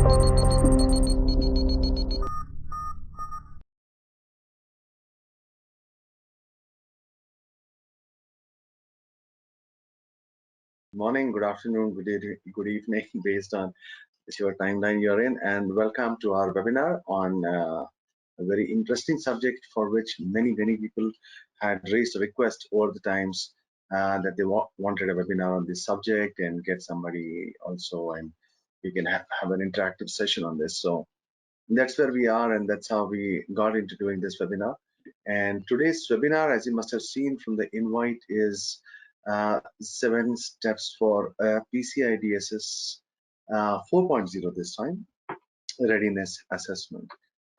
Morning, good afternoon, good evening, based on your timeline you're in, and welcome to our webinar on a very interesting subject for which many people had raised a request over the times that they wanted a webinar on this subject and get somebody also, and we can have an interactive session on this. So that's where we are, and that's how we got into doing this webinar. And today's webinar, as you must have seen from the invite, is 7 steps for PCI DSS 4.0 this time, readiness assessment.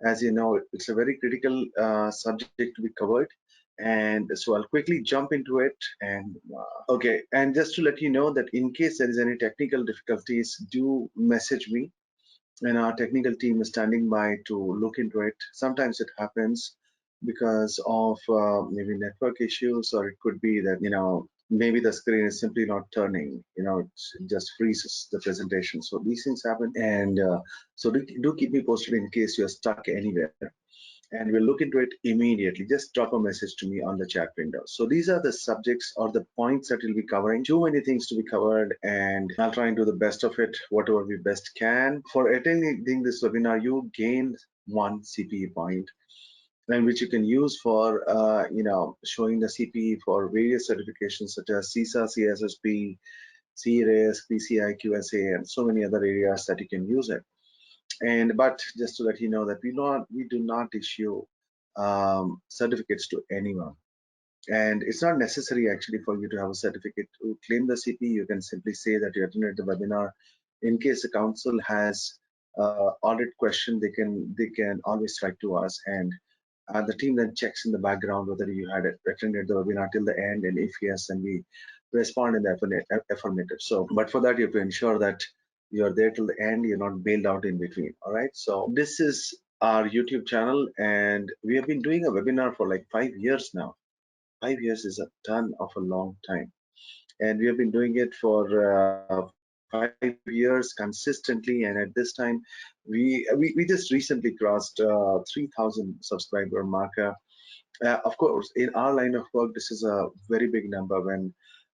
As you know, it's a very critical subject to be covered. And so I'll quickly jump into it. And okay, and just to let you know that in case there is any technical difficulties, do message me, and our technical team is standing by to look into it. Sometimes it happens because of maybe network issues, or it could be that, maybe the screen is simply not turning, it just freezes the presentation. So these things happen. And so do keep me posted in case you're stuck anywhere. And we'll look into it immediately. Just drop a message to me on the chat window. So these are the subjects or the points that we'll be covering. Too many things to be covered, and I'll try and do the best of it, whatever we best can. For attending this webinar, you gain 1 CPE point, and which you can use for showing the CPE for various certifications such as CISA, CSSP, CRAS, PCI, QSA, and so many other areas that you can use it. But just to let you know that we do not issue certificates to anyone, and it's not necessary actually for you to have a certificate to claim the CP. You can simply say that you attended the webinar. In case the council has audit question, they can always write to us, and the team then checks in the background whether you had attended the webinar till the end, and if yes, then we respond in the affirmative. So, but for that, you have to ensure that you're there till the end, you're not bailed out in between. All right, so this is our YouTube channel, and we have been doing a webinar for like 5 years now. 5 years is a ton of a long time, and we have been doing it for 5 years consistently. And at this time, we just recently crossed 3,000 subscriber marker. Of course, in our line of work, this is a very big number when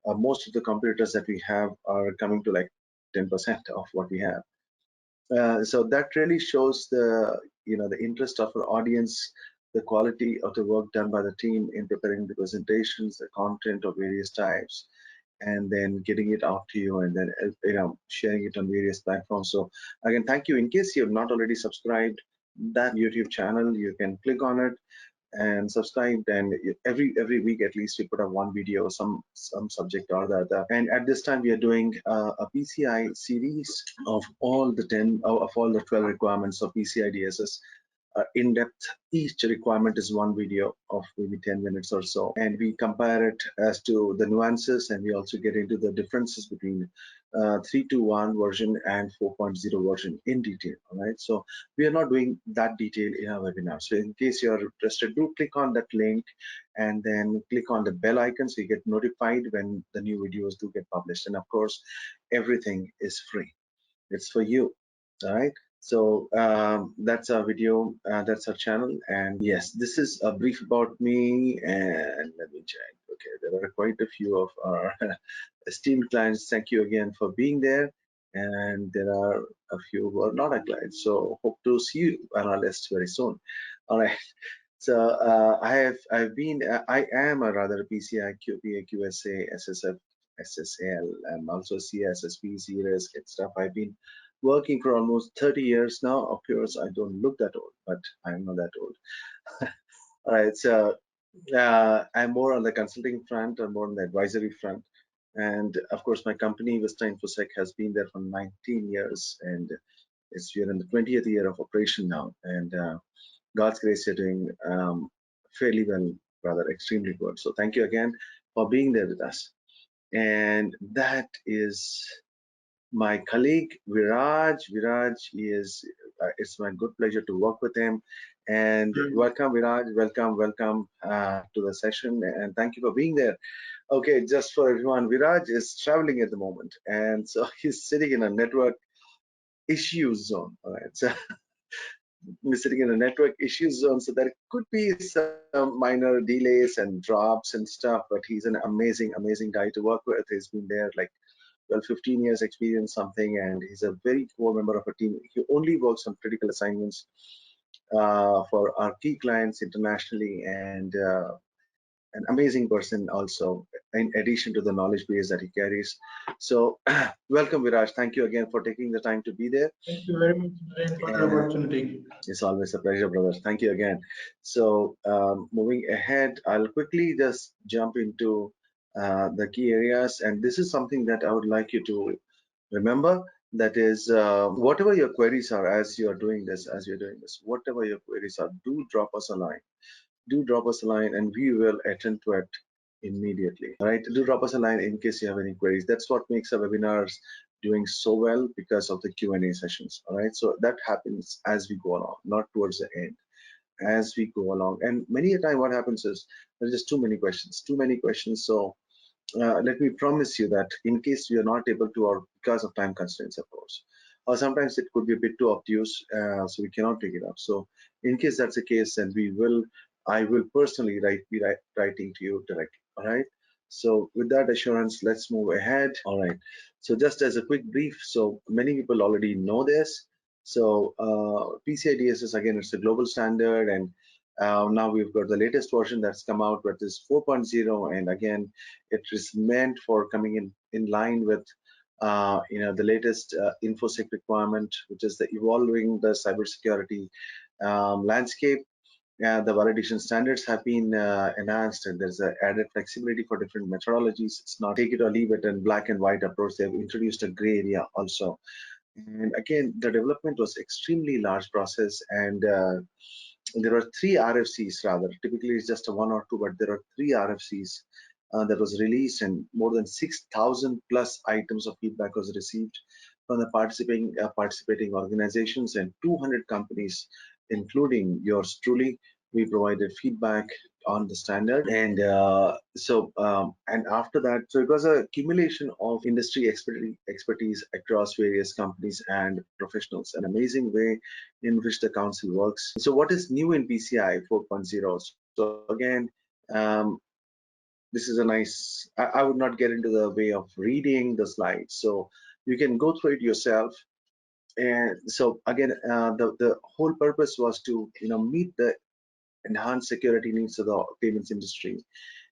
most of the competitors that we have are coming to like 10% of what we have. So that really shows the interest of our audience, the quality of the work done by the team in preparing the presentations, the content of various types, and then getting it out to you, and then sharing it on various platforms. So again, thank you. In case you have not already subscribed that YouTube channel, you can click on it and subscribe. And every week at least we put up one video, some subject or the other. And at this time we are doing a PCI series of all the 12 requirements of PCI DSS. In depth, each requirement is one video of maybe 10 minutes or so, and we compare it as to the nuances, and we also get into the differences between 3.2.1 version and 4.0 version in detail. All right, so we are not doing that detail in our webinar. So in case you're interested, do click on that link and then click on the bell icon so you get notified when the new videos do get published. And of course, everything is free. It's for you. All right, so that's our video, that's our channel. And yes, this is a brief about me, and let me check. Okay, there are quite a few of our esteemed clients. Thank you again for being there, and there are a few who are not our clients, so hope to see you on our list very soon. All right, so I am a rather PCI, QPA, QSA, SSF, SSL, and also CSSP, CRAS stuff. I've been working for almost 30 years now. Of course, I don't look that old, but I'm not that old. All right, so I'm more on the consulting front, or more on the advisory front. And of course, my company, Vista InfoSec, has been there for 19 years, and we're in the 20th year of operation now. And God's grace, you're doing fairly well, rather extremely good. So thank you again for being there with us. And that is my colleague Viraj. Viraj is, it's my good pleasure to work with him. And welcome, Viraj. Welcome to the session, and thank you for being there. Okay, just for everyone, Viraj is traveling at the moment, and so he's sitting in a network issue zone. All right, so we're sitting in a network issue zone, so there could be some minor delays and drops and stuff, but he's an amazing guy to work with. He's been there like 12, 15 years experience something, and he's a very core member of a team. He only works on critical assignments for our key clients internationally, and an amazing person also, in addition to the knowledge base that he carries. So welcome, Viraj. Thank you again for taking the time to be there. Thank you very much, Naren, for the opportunity. It's always a pleasure, brother. Thank you again. So moving ahead, I'll quickly just jump into the key areas, and this is something that I would like you to remember. That is, whatever your queries are as you're doing this, whatever your queries are, do drop us a line. Do drop us a line, and we will attend to it immediately. All right, do drop us a line in case you have any queries. That's what makes our webinars doing so well, because of the Q&A sessions. All right, so that happens as we go along, not towards the end, as we go along. And many a time what happens is there's just too many questions. So let me promise you that in case we are not able to, or because of time constraints, of course, or sometimes it could be a bit too obtuse, so we cannot take it up. So in case that's the case, then I will personally be writing to you directly. All right. So with that assurance, let's move ahead. All right. So just as a quick brief, so many people already know this. So PCI DSS, again, it's a global standard, and now we've got the latest version that's come out, which is 4.0, and again, it is meant for coming in line with the latest infosec requirement, which is the evolving the cybersecurity landscape. The validation standards have been enhanced, and there's an added flexibility for different methodologies. It's not take it or leave it in black and white approach. They've introduced a gray area also. And again, the development was extremely large process, and there are three RFCs rather. Typically, it's just a one or two, but there are three RFCs that was released, and more than 6,000 plus items of feedback was received from the participating organizations and 200 companies, including yours truly. We provided feedback on the standard, and and after that, so it was a accumulation of industry expertise across various companies and professionals, an amazing way in which the council works. So what is new in PCI 4.0? So again, this is a nice, I would not get into the way of reading the slides, so you can go through it yourself. And so again, the whole purpose was to meet the enhanced security needs of the payments industry,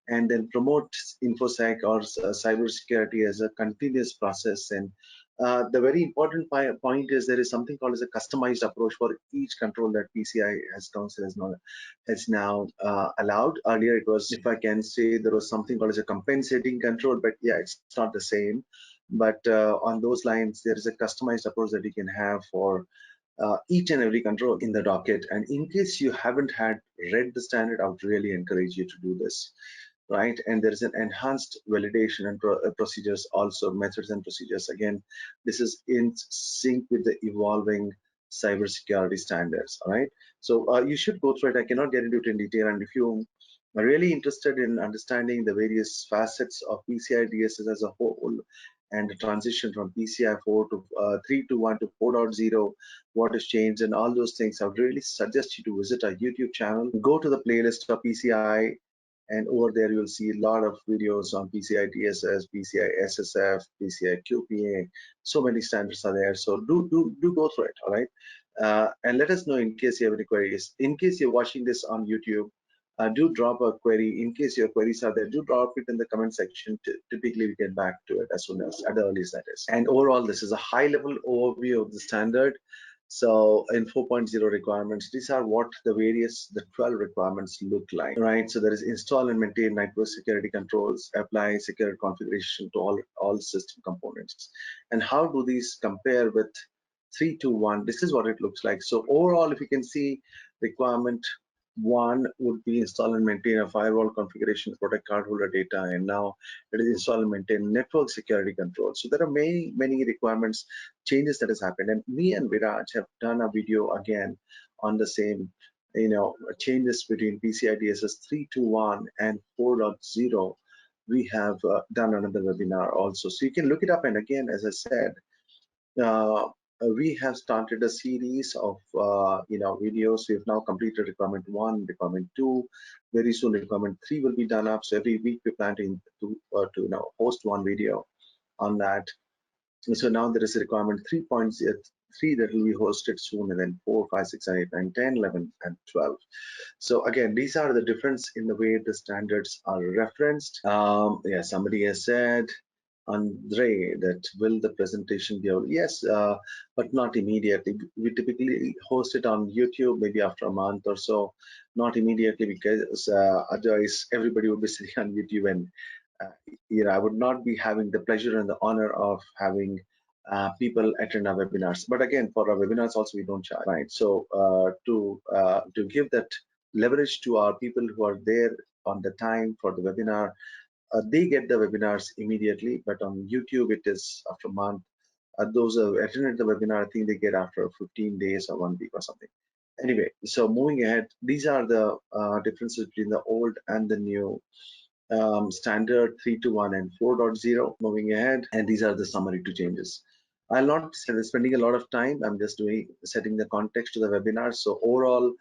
and then promote infosec or cybersecurity as a continuous process. And the very important point is there is something called as a customized approach for each control that PCI has now allowed. Earlier it was, if I can say, there was something called as a compensating control, but yeah, it's not the same. But on those lines, there is a customized approach that you can have for each and every control in the docket. And in case you haven't had read the standard, I would really encourage you to do this. Right, and there is an enhanced validation and procedures, also methods and procedures. Again, this is in sync with the evolving cybersecurity standards. All right, so you should go through it. I cannot get into it in detail, and if you are really interested in understanding the various facets of PCI DSS as a whole, and the transition from PCI 4 to 3.1 to 4.0, what has changed and all those things, I would really suggest you to visit our YouTube channel, go to the playlist of PCI, and over there you'll see a lot of videos on PCI DSS, PCI SSF, PCI QPA. So many standards are there. So do go through it. All right, and let us know in case you have any queries. In case you're watching this on YouTube, do drop a query. In case your queries are there, do drop it in the comment section. Typically, we get back to it as soon as, at the earliest, that is. And overall, this is a high-level overview of the standard. So in 4.0 requirements, these are what the 12 requirements look like, right? So there is install and maintain network security controls, apply secure configuration to all system components. And how do these compare with 3.2.1? This is what it looks like. So overall, if you can see, requirement 1 would be install and maintain a firewall configuration to protect cardholder data, and now it is install and maintain network security controls. So there are many requirements, changes that has happened, and me and Viraj have done a video again on the same, changes between PCI DSS 3.2.1 and 4.0. We have done another webinar also, so you can look it up. And again, as I said, we have started a series of videos. We have now completed requirement 1, requirement 2. Very soon requirement 3 will be done up. So every week we plan to host one video on that. So now there is a requirement 3.3 that will be hosted soon, and then 4, 5, 6, 7, 8, 9, 10, 11, and 12. So again, these are the difference in the way the standards are referenced. Yeah, somebody has said, Andre, that will the presentation be available? Yes, but not immediately. We typically host it on YouTube maybe after a month or so, not immediately, because otherwise everybody would be sitting on YouTube, and I would not be having the pleasure and the honor of having people attend our webinars. But again, for our webinars also we don't charge, right? So to give that leverage to our people who are there on the time for the webinar, they get the webinars immediately, but on YouTube it is after a month. Those who attended the webinar, I think they get after 15 days or 1 week or something. Anyway, so moving ahead, these are the differences between the old and the new standard 3.1 and 4.0. Moving ahead, and these are the summary to changes. I'll not spending a lot of time. I'm just setting the context to the webinar. So overall,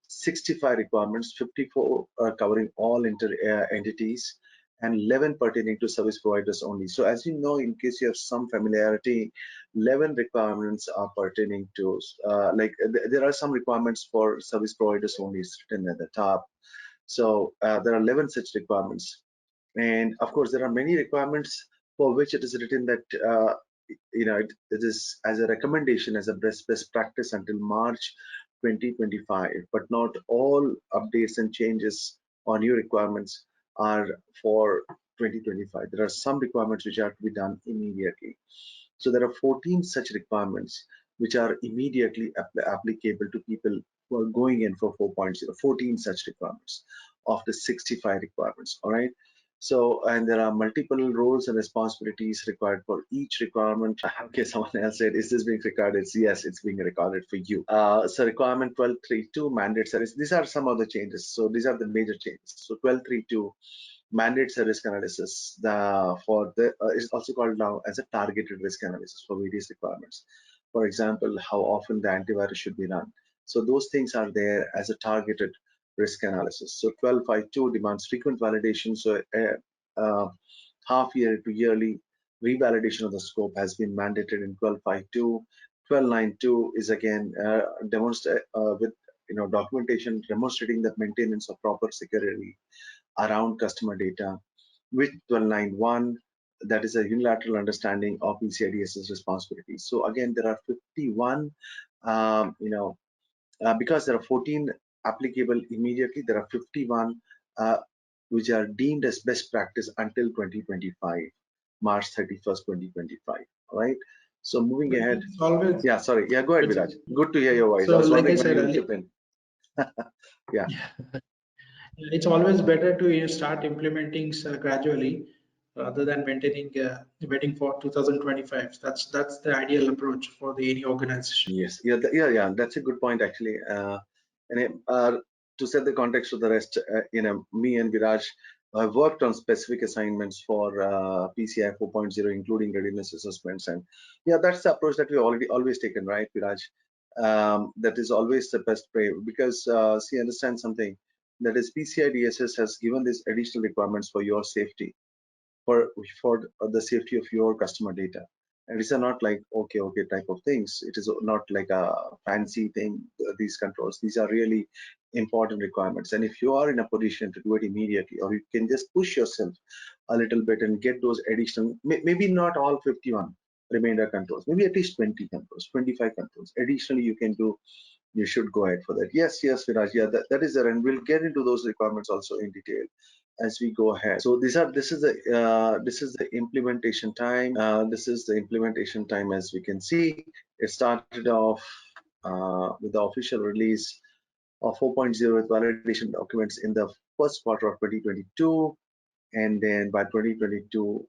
65 requirements, 54 covering all entities, and 11 pertaining to service providers only. So as you know, in case you have some familiarity, 11 requirements are pertaining to there are some requirements for service providers only, it's written at the top. So there are 11 such requirements. And of course, there are many requirements for which it is written that it is as a recommendation, as a best practice until March 2025. But not all updates and changes or new requirements are for 2025. There are some requirements which have to be done immediately. So there are 14 such requirements which are immediately applicable to people who are going in for 4.0. 14 such requirements of the 65 requirements. All right. So, and there are multiple roles and responsibilities required for each requirement. Okay, someone else said, is this being recorded? Yes, it's being recorded for you. So requirement 12.3.2 mandate service. These are some of the changes. So these are the major changes. So 12.3.2 mandate risk analysis is also called now as a targeted risk analysis for various requirements. For example, how often the antivirus should be run. So those things are there as a targeted risk analysis. So 12.5.2 demands frequent validation. So half year to yearly revalidation of the scope has been mandated in 12.5.2. 12.9.2 is again with documentation demonstrating the maintenance of proper security around customer data. With 12.9.1, that is a unilateral understanding of PCI DSS responsibilities. So again, there are 51, because there are 14 applicable immediately, there are 51 which are deemed as best practice until 2025, March 31st, 2025. All right. So moving ahead. It's always, Yeah, sorry. Yeah, go ahead, Viraj. Good to hear your voice. So I was like I wondering when said you will earlier, chip in. Yeah. it's always better to start implementing gradually rather than waiting for 2025. That's the ideal approach for any organization. Yes. Yeah. Yeah. That's a good point, actually. To set the context of the rest, me and Viraj have worked on specific assignments for PCI 4.0, including readiness assessments, and yeah, that's the approach that we always taken, right, Viraj? That is always the best way, because see, understand something, that is PCI DSS has given these additional requirements for your safety, for the safety of your customer data. And these are not like okay type of things. It is not like a fancy thing, these controls. These are really important requirements. And if you are in a position to do it immediately, or you can just push yourself a little bit and get those additional, maybe not all 51 remainder controls, maybe at least 20 controls, 25 controls. Additionally, you can do, you should go ahead for that. Yes, Viraj, yeah, that is there, and we'll get into those requirements also in detail as we go ahead. So this is the implementation time. This is the implementation time. As we can see, it started off with the official release of 4.0 with validation documents in the first quarter of 2022. And then by 2022,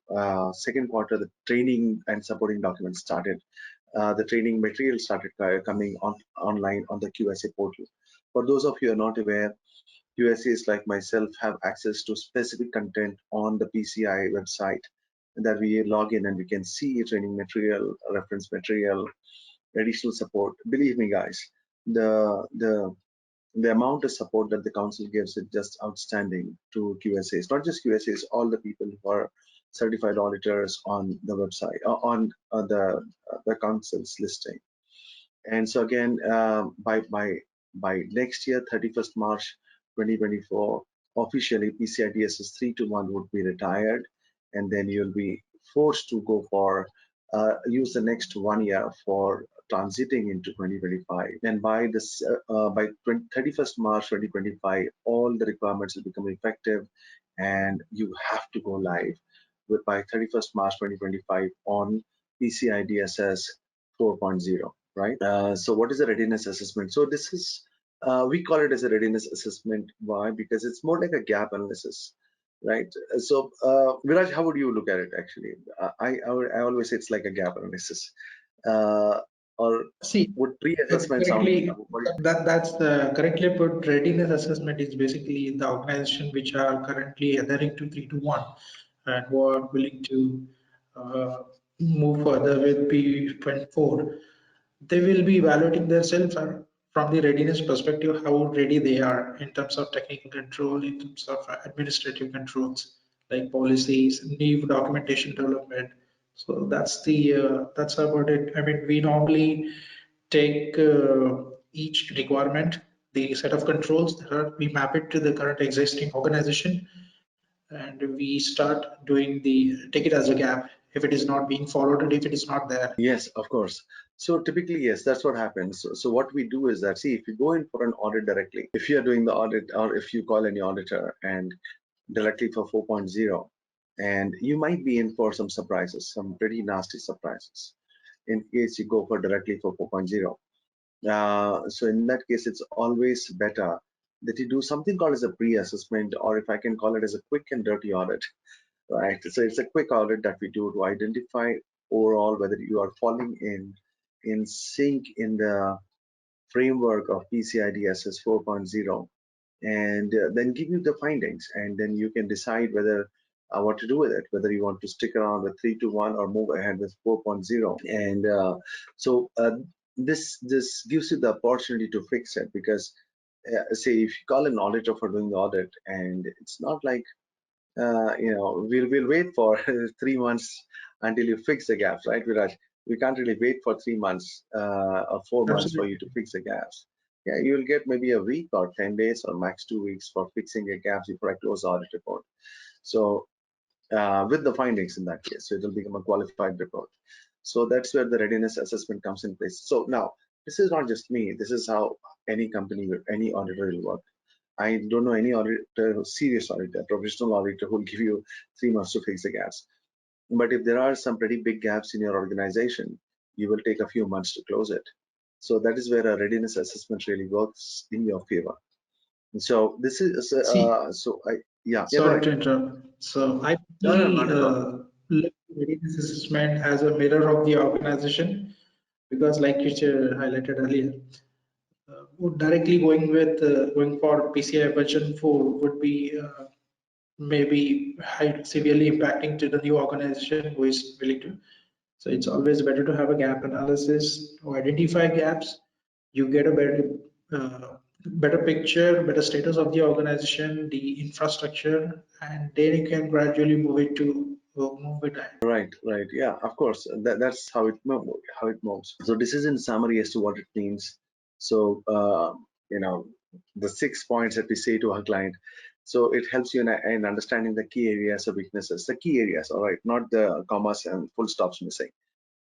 second quarter, the training and supporting documents started. The training material started coming online on the QSA portal. For those of you who are not aware, QSAs like myself have access to specific content on the PCI website that we log in and we can see training material, reference material, additional support. Believe me, guys, the amount of support that the council gives is just outstanding to QSAs, not just QSAs, all the people who are certified auditors on the website, on the council's listing. And so again, by next year, 31st March 2024, officially PCI DSS 321 would be retired, and then you'll be forced to go for use the next 1 year for transiting into 2025. And by 31st March 2025, all the requirements will become effective, and you have to go live with by 31st March 2025 on PCI DSS 4.0. Right. So what is a readiness assessment? So this is, we call it as a readiness assessment. Why? Because it's more like a gap analysis, right? So Viraj, how would you look at it actually? I always say it's like a gap analysis. Or See, would pre-assessment sound? correctly, that's the correctly put. Readiness assessment is basically the organization which are currently adhering to 321 and who are willing to uh, move further with P.4. They will be evaluating themselves from the readiness perspective, how ready they are in terms of technical control, in terms of administrative controls like policies, new documentation development. So that's about it. I mean, we normally take each requirement, the set of controls that are, we map it to the current existing organization, and we start doing take it as a gap if it is not being followed and if it is not there. Yes, of course. So typically, yes, that's what happens. So what we do is that, see, if you go in for an audit directly, if you're doing the audit or if you call any auditor and directly for 4.0, and you might be in for some surprises, some pretty nasty surprises, in case you go for directly for 4.0. So in that case, it's always better that you do something called as a pre-assessment, or if I can call it as a quick and dirty audit, right? So it's a quick audit that we do to identify overall whether you are falling in sync in the framework of PCI DSS 4.0, and then give you the findings, and then you can decide whether what to do with it, whether you want to stick around with 321 or move ahead with 4.0. And so this gives you the opportunity to fix it, because say if you call an auditor for doing the audit, and it's not like we'll wait for 3 months until you fix the gaps, right, Viraj? We can't really wait for 3 months or 4 months for you to Absolutely. fix the gaps. Yeah, you'll get maybe a week or 10 days or max 2 weeks for fixing the gaps before I close the audit report. So with the findings in that case, so it will become a qualified report. So that's where the readiness assessment comes in place. So now, this is not just me. This is how any company, any auditor will work. I don't know any auditor, serious auditor, professional auditor who will give you 3 months to fix the gaps. But if there are some pretty big gaps in your organization, you will take a few months to close it. So that is where a readiness assessment really works in your favor. So this is See, go sorry ahead. to interrupt. So I No, basically not at all. look at readiness assessment as a mirror of the organization because, like you highlighted earlier, directly going for PCI version 4 would be maybe severely impacting to the new organization who is willing to. So it's always better to have a gap analysis to identify gaps. You get a better picture, better status of the organization, the infrastructure, and then you can gradually move it ahead. Right. Yeah, of course. That's how it moves. So this is in summary as to what it means. So you know, the 6 points that we say to our client. So it helps you in understanding the key areas of weaknesses, the key areas, all right, not the commas and full stops missing.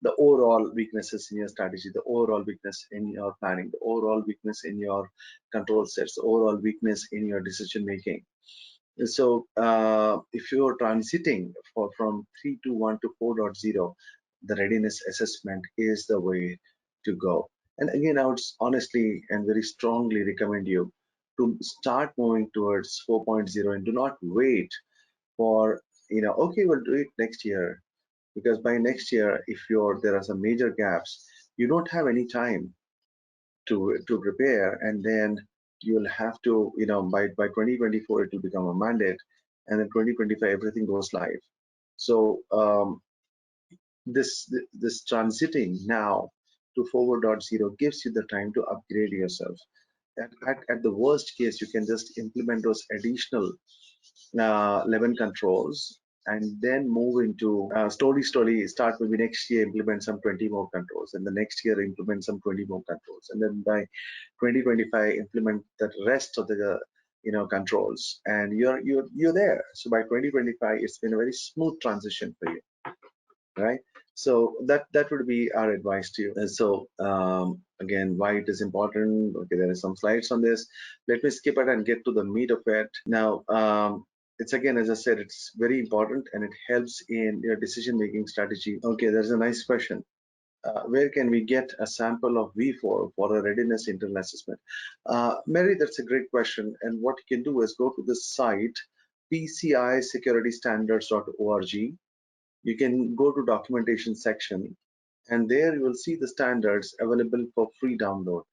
The overall weaknesses in your strategy, the overall weakness in your planning, the overall weakness in your control sets, the overall weakness in your decision making. So if you're transiting from 3.1 to 4.0, the readiness assessment is the way to go. And again, I would honestly and very strongly recommend you to start moving towards 4.0 and do not wait for, okay, we'll do it next year. Because by next year, if there are some major gaps, you don't have any time to prepare, and then you'll have to, by 2024 it will become a mandate, and then 2025 everything goes live. So this transiting now to 4.0 gives you the time to upgrade yourself. At the worst case, you can just implement those additional 11 controls and then move into slowly start. Maybe next year implement some 20 more controls, and the next year implement some 20 more controls, and then by 2025 implement the rest of the controls, and you're there. So by 2025 it's been a very smooth transition for you, right? So that would be our advice to you. And so again, why it is important. Okay, there are some slides on this. Let me skip it and get to the meat of it now. It's again, as I said, it's very important and it helps in your decision making strategy. Okay, there's a nice question. Where can we get a sample of V4 for a readiness internal assessment? Mary, that's a great question. And what you can do is go to the site PCI You can go to documentation section, and there you will see the standards available for free download.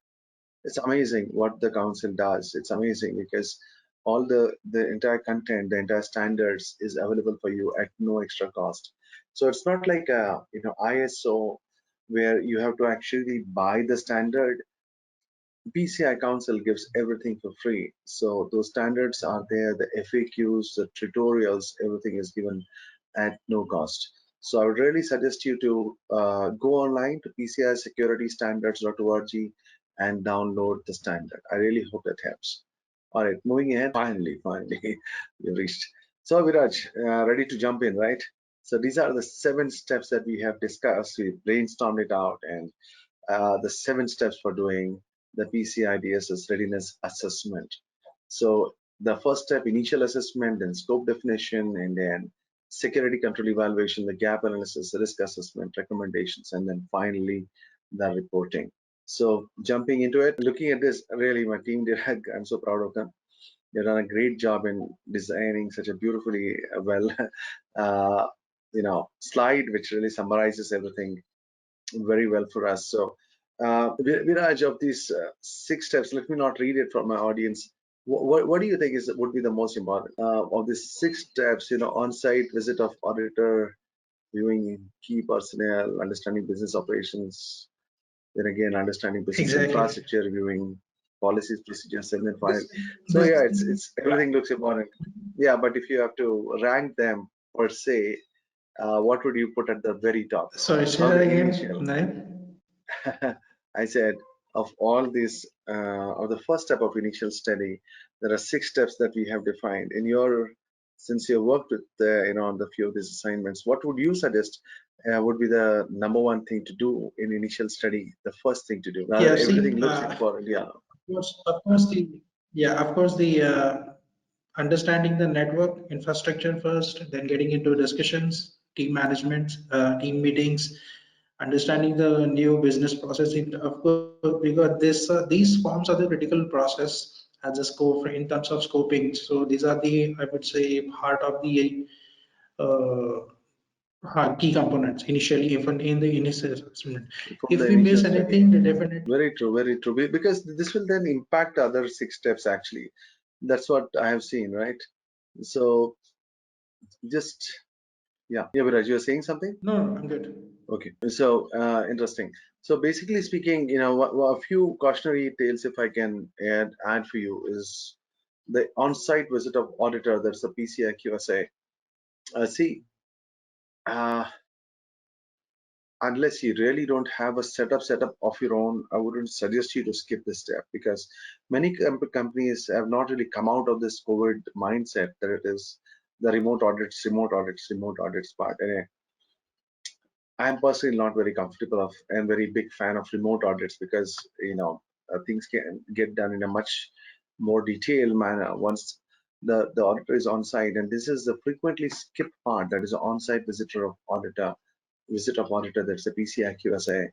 It's amazing what the council does. It's amazing because all the entire content, the entire standards is available for you at no extra cost. So it's not like a ISO where you have to actually buy the standard. PCI Council gives everything for free. So those standards are there, the FAQs, the tutorials, everything is given at no cost. So I would really suggest you to go online to PCIsecuritystandards.org and download the standard. I really hope that helps. All right, moving ahead. Finally, we reached. So Viraj, ready to jump in, right? So these are the 7 steps that we have discussed. We brainstormed it out, and the 7 steps for doing the PCI DSS readiness assessment. So the first step, initial assessment, then scope definition, and then security control evaluation, the gap analysis, risk assessment, recommendations, and then finally the reporting. So jumping into it, looking at this, really my team did, I'm so proud of them. They've done a great job in designing such a beautifully well slide which really summarizes everything very well for us. So Viraj, of these 6 steps, let me not read it from my audience. What do you think would be the most important of these 6 steps? On-site visit of auditor, viewing key personnel, understanding business operations, then again understanding business infrastructure, reviewing policies, procedures, and then final. So yeah, it's everything looks important. Yeah, but if you have to rank them per se, what would you put at the very top? Sorry, say that again. I said, of all these, of the first step of initial study, there are 6 steps that we have defined. Since you worked with on the few of these assignments, what would you suggest would be the number 1 thing to do in initial study? The first thing to do. Yeah, everything looks important. Yeah. Of course, the understanding the network infrastructure first, then getting into discussions, team management, team meetings, understanding the new business processing. Of course, because these forms are the critical process as a scope in terms of scoping. So these are the, I would say, part of the key components initially, even in the initial assessment. If we miss anything, definitely. Very true, very true. Because this will then impact other 6 steps actually. That's what I have seen, right? So just yeah, Viraj, you were saying something? No, I'm good. Okay, so interesting. So basically speaking, a few cautionary tales, if I can add for you, is the on-site visit of auditor. That's the PCI QSA. See, unless you really don't have a setup of your own, I wouldn't suggest you to skip this step, because many companies have not really come out of this COVID mindset that it is the remote audits part. And I'm personally not very comfortable of and very big fan of remote audits, because things can get done in a much more detailed manner once the auditor is on site. And this is the frequently skipped part, that is the on-site visit of auditor. That's the PCI QSA,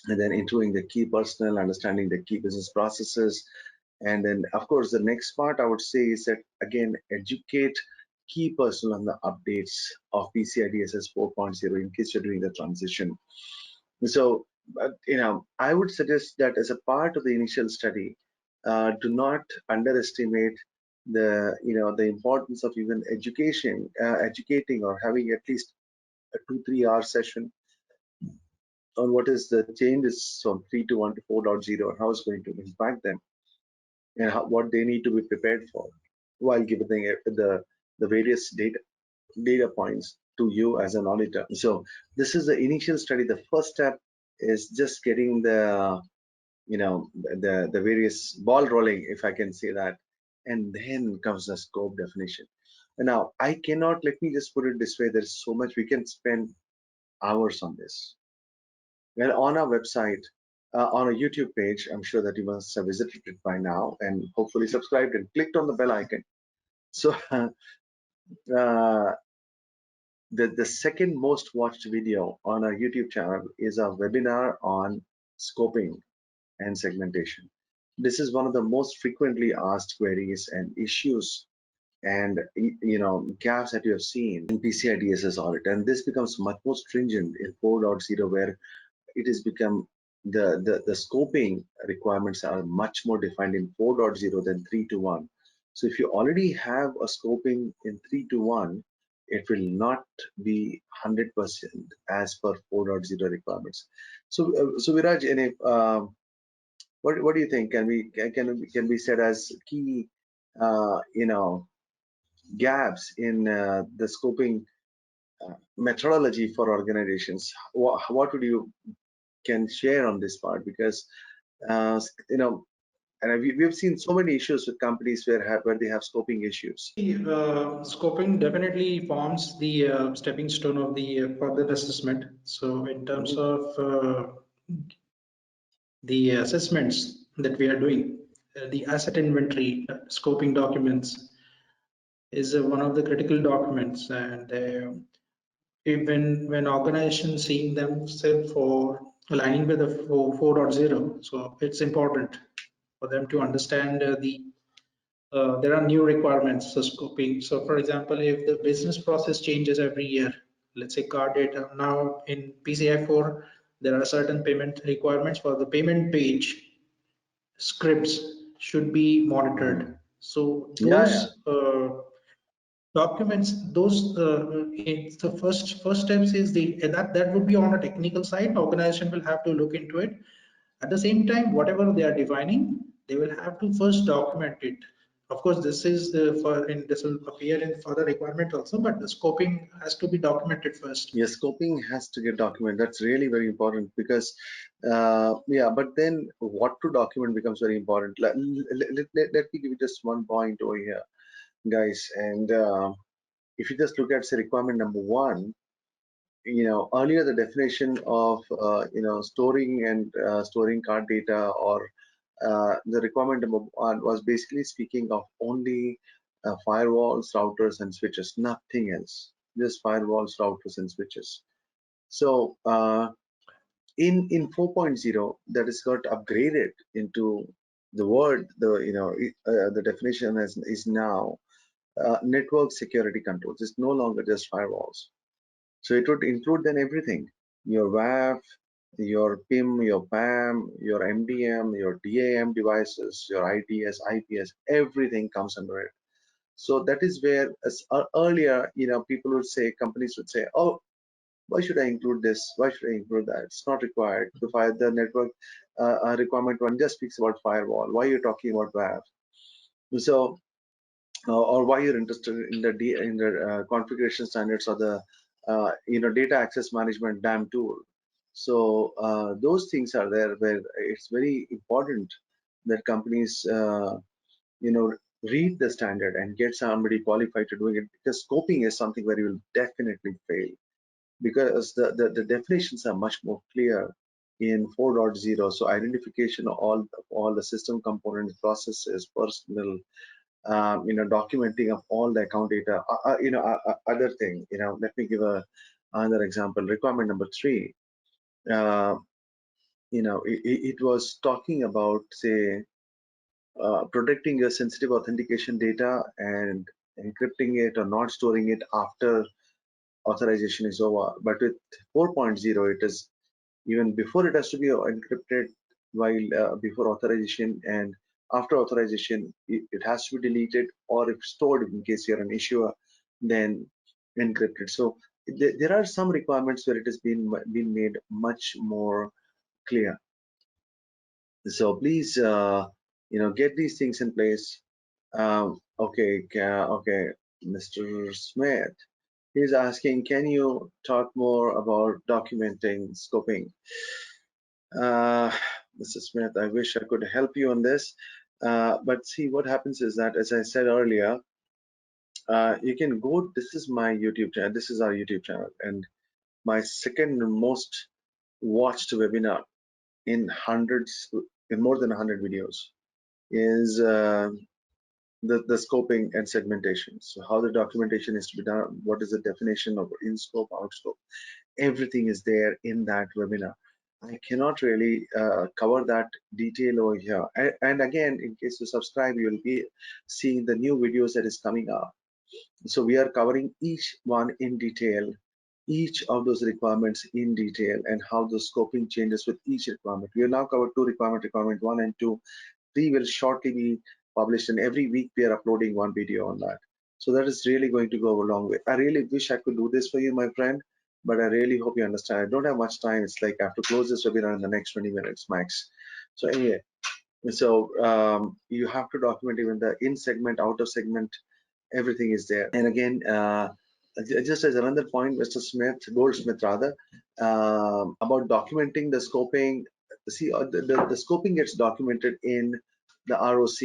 and then interviewing the key personnel, understanding the key business processes. And then of course the next part I would say is that, again, educate key personnel on the updates of PCI DSS 4.0 in case you're doing the transition. So I would suggest that as a part of the initial study, do not underestimate the importance of even educating or having at least a 2-3 hour session on what is the changes from 3.1 to 4.0 and how it's going to impact them, and what they need to be prepared for while giving the various data points to you as an auditor. So this is the initial study. The first step is just getting the the various ball rolling, if I can say that, and then comes the scope definition. And now I cannot, let me just put it this way, there's so much we can spend hours on this. Well, on our website, on a YouTube page, I'm sure that you must have visited it by now and hopefully subscribed and clicked on the bell icon. So uh, the second most watched video on our YouTube channel is a webinar on scoping and segmentation. This is one of the most frequently asked queries and issues and gaps that you have seen in PCI DSS audit, and this becomes much more stringent in 4.0, where it has become the scoping requirements are much more defined in 4.0 than 3.1. So if you already have a scoping in 3.1, it will not be 100% as per 4.0 requirements. So Viraj, what do you think? Can be said as key gaps in the scoping methodology for organizations? What would you can share on this part? Because and we've seen so many issues with companies where they have scoping issues. Scoping definitely forms the stepping stone of the further assessment. So in terms of the assessments that we are doing, the asset inventory scoping documents is one of the critical documents, and when organizations seeing themselves for aligning with the 4.0, so it's important for them to understand there are new requirements for scoping. So for example, if the business process changes every year, let's say card data, now in PCI 4, there are certain payment requirements for the payment page scripts should be monitored. So those documents, those it's the first steps is that would be on a technical side. Organization will have to look into it. At the same time, whatever they are defining, they will have to first document it. Of course, this is this will appear in further requirement also, but the scoping has to be documented first. Yes, scoping has to get documented. That's really very important because, but then what to document becomes very important. Let me give you just one point over here, guys. And if you just look at, say, requirement number 1, earlier the definition of storing card data, or the requirement number 1 was basically speaking of only firewalls, routers, and switches, nothing else, just firewalls, routers, and switches. So in 4.0, that is got upgraded into the word, the definition is now network security controls. It's no longer just firewalls. So it would include then everything: your WAF, your PIM, your PAM, your MDM, your DAM devices, your ITS, IPS, everything comes under it. So that is where, as earlier, people would say, companies would say, oh, why should I include this? Why should I include that? It's not required. The network requirement 1 just speaks about firewall. Why are you talking about WAF? So, or why you're interested in the configuration standards or the data access management DAM tool. So those things are there where it's very important that companies read the standard and get somebody qualified to doing it, because scoping is something where you will definitely fail, because the definitions are much more clear in 4.0. So identification of all the system components, processes, personnel, documenting of all the account data. Other thing, let me give another example. Requirement number 3. It was talking about, say, protecting your sensitive authentication data and encrypting it or not storing it after authorization is over. But with 4.0, it is even before it has to be encrypted, while before authorization and after authorization, it has to be deleted, or if stored in case you're an issuer, then encrypted. So there are some requirements where it has been made much more clear. So please, get these things in place. Okay, Mr. Smith. He's asking, can you talk more about documenting scoping? Mr. Smith, I wish I could help you on this. But see, what happens is that, as I said earlier, you can go, this is my YouTube channel, this is our YouTube channel, and my second most watched webinar in hundreds, in more than 100 videos is the scoping and segmentation. So how the documentation is to be done, what is the definition of in scope, out scope, everything is there in that webinar. I cannot really cover that detail over here. And again, in case you subscribe, you'll be seeing the new videos that is coming up. So we are covering each one in detail, each of those requirements in detail, and how the scoping changes with each requirement. We have now covered two requirement 1 and 2. 3 will shortly be published, and every week we are uploading one video on that. So that is really going to go a long way. I really wish I could do this for you, my friend, but I really hope you understand. I don't have much time. It's like I have to close this webinar in the next 20 minutes max. So anyway, you have to document even the in segment, out of segment, everything is there. And again, just as another point, Mr. Smith, Goldsmith rather, about documenting the scoping. See, the scoping gets documented in the ROC.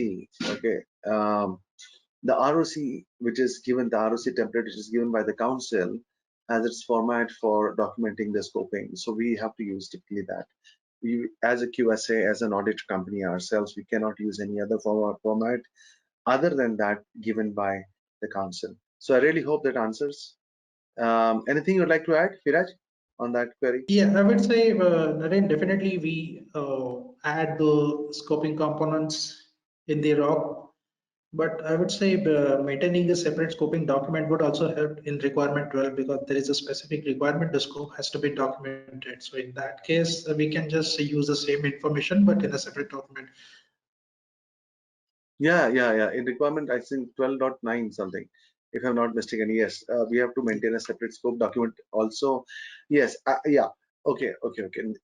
Okay, the ROC, which is given, the ROC template, which is given by the council, has its format for documenting the scoping. So we have to use typically that. We, as a QSA, as an audit company ourselves, we cannot use any other format other than that given by the council. So I really hope that answers. Anything you'd like to add, Viraj, on that query? Yeah, I would say, Naren, definitely we add the scoping components in the ROC, but I would say maintaining a separate scoping document would also help in requirement 12 because there is a specific requirement, the scope has to be documented. So in that case, we can just use the same information, but in a separate document. Yeah. In requirement, I think 12.9 something, if I'm not mistaken. Yes, we have to maintain a separate scope document also. Yes, yeah. Okay.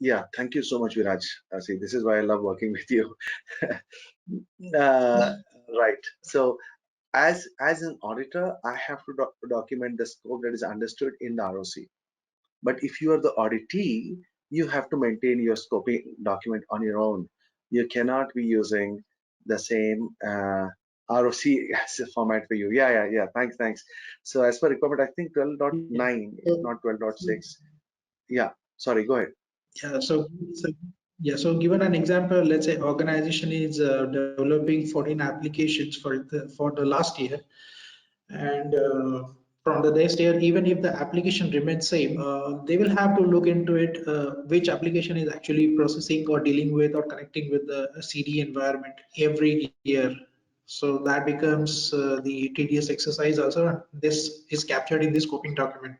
Yeah, thank you so much, Viraj. See, this is why I love working with you. Right. So as an auditor, I have to document the scope that is understood in the ROC. But if you are the auditee, you have to maintain your scoping document on your own. You cannot be using the same ROC as a format for you. Yeah. Thanks. So as per requirement, I think 12.9, if not 12.6. Yeah. Sorry, go ahead. Yeah, so given an example, let's say organization is developing 14 applications for the last year, and from the next year, even if the application remains same, they will have to look into it, which application is actually processing or dealing with or connecting with the CD environment every year. So that becomes the tedious exercise also. This is captured in the scoping document.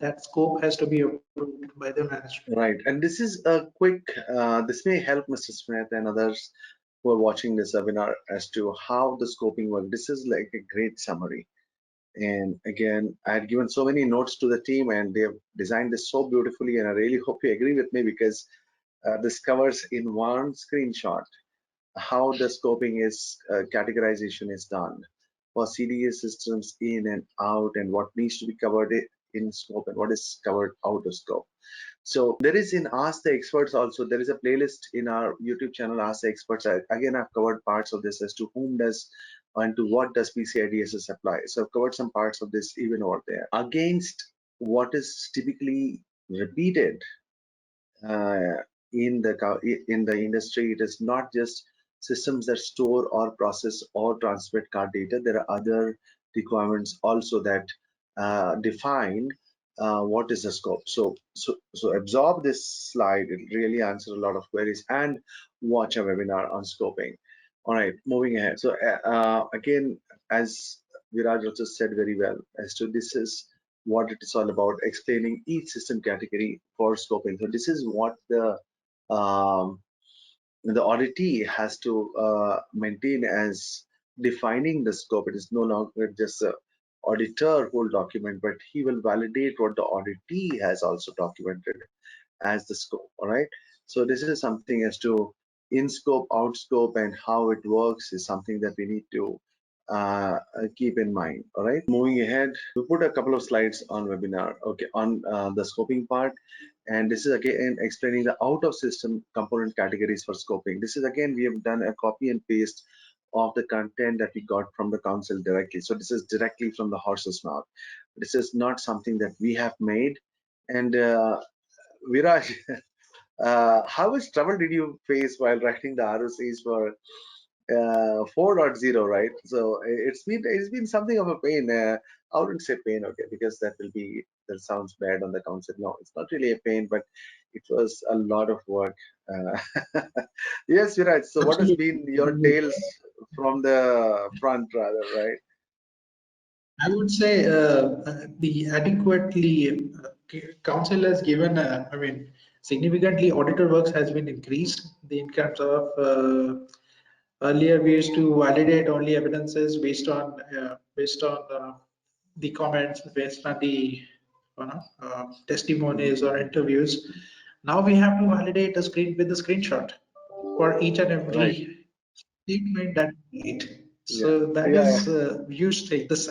That scope has to be approved by the management. Right. And this is a quick, this may help Mr. Smith and others who are watching this webinar as to how the scoping works. This is like a great summary. And again, I had given so many notes to the team and they have designed this so beautifully. And I really hope you agree with me because this covers in one screenshot how the scoping is, categorization is done for CDS systems in and out and what needs to be covered in scope and what is covered out of scope. So there is in Ask the Experts also, there is a playlist in our YouTube channel, Ask the Experts. Again, I've covered parts of this as to whom does and to what does PCI DSS apply. So I've covered some parts of this even over there. Against what is typically repeated in the industry, it is not just systems that store or process or transmit card data. There are other requirements also that define what is the scope. So absorb this slide. It really answers a lot of queries and watch a webinar on scoping. All right, moving ahead. So again, as Viraj also said very well, as to this is what it is all about, explaining each system category for scoping. So this is what the auditee has to maintain as defining the scope. It is no longer just auditor who will document, but he will validate what the auditee has also documented as the scope. All right. So this is something as to in scope, out scope, and how it works is something that we need to keep in mind. All right. Moving ahead, we put a couple of slides on webinar. Okay, on the scoping part, and this is again explaining the out of system component categories for scoping. This is again we have done a copy and paste of the content that we got from the council directly. So this is directly from the horse's mouth. This is not something that we have made. And Viraj, how much trouble did you face while writing the ROCs for 4.0, right? So it's been something of a pain. I wouldn't say pain, okay, because that sounds bad on the council. No, it's not really a pain, but it was a lot of work. Yes, Viraj. So what has been your Absolutely. tales from the front, rather, right? I would say the adequately council has given, significantly auditor works has been increased. In terms of earlier, we used to validate only evidences based on the comments, based on the testimonies or interviews. Now we have to validate the screen with the screenshot for each and Right. every statement that we made. Yeah. So that Yeah. is huge thing. This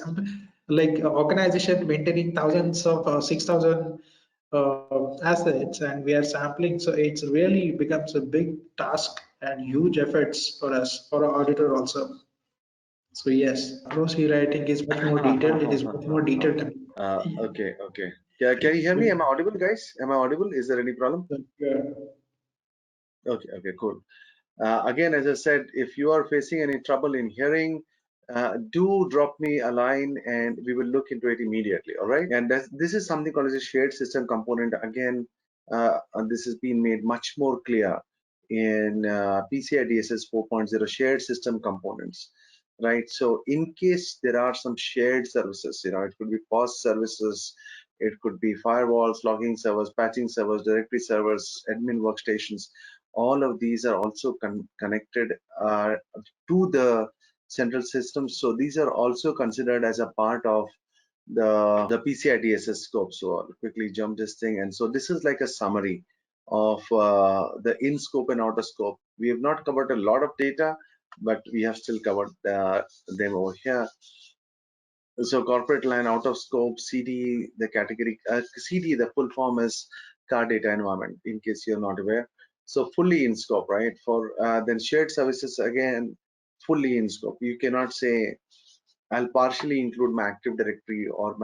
like organization maintaining thousands of 6,000 assets, and we are sampling. So it's really becomes a big task and huge efforts for us, for our auditor also. So yes, ROC writing is much more detailed. It is much more detailed. Okay. Okay. Can you hear me? Am I audible, guys? Am I audible? Is there any problem? Okay. Okay. Cool. Again, as I said, if you are facing any trouble in hearing, do drop me a line and we will look into it immediately. All right. And this is something called as a shared system component. Again, and this has been made much more clear in PCI DSS 4.0 shared system components. Right. So in case there are some shared services, it could be POS services, it could be firewalls, logging servers, patching servers, directory servers, admin workstations. All of these are also connected to the central system. So these are also considered as a part of the PCI DSS scope. So I'll quickly jump this thing. And so this is like a summary of the in scope and out of scope. We have not covered a lot of data, but we have still covered them over here. So corporate line out of scope, CD, the category, CD, the full form is car data environment, in case you're not aware. So fully in scope, right? For then shared services, again, fully in scope. You cannot say, I'll partially include my Active Directory or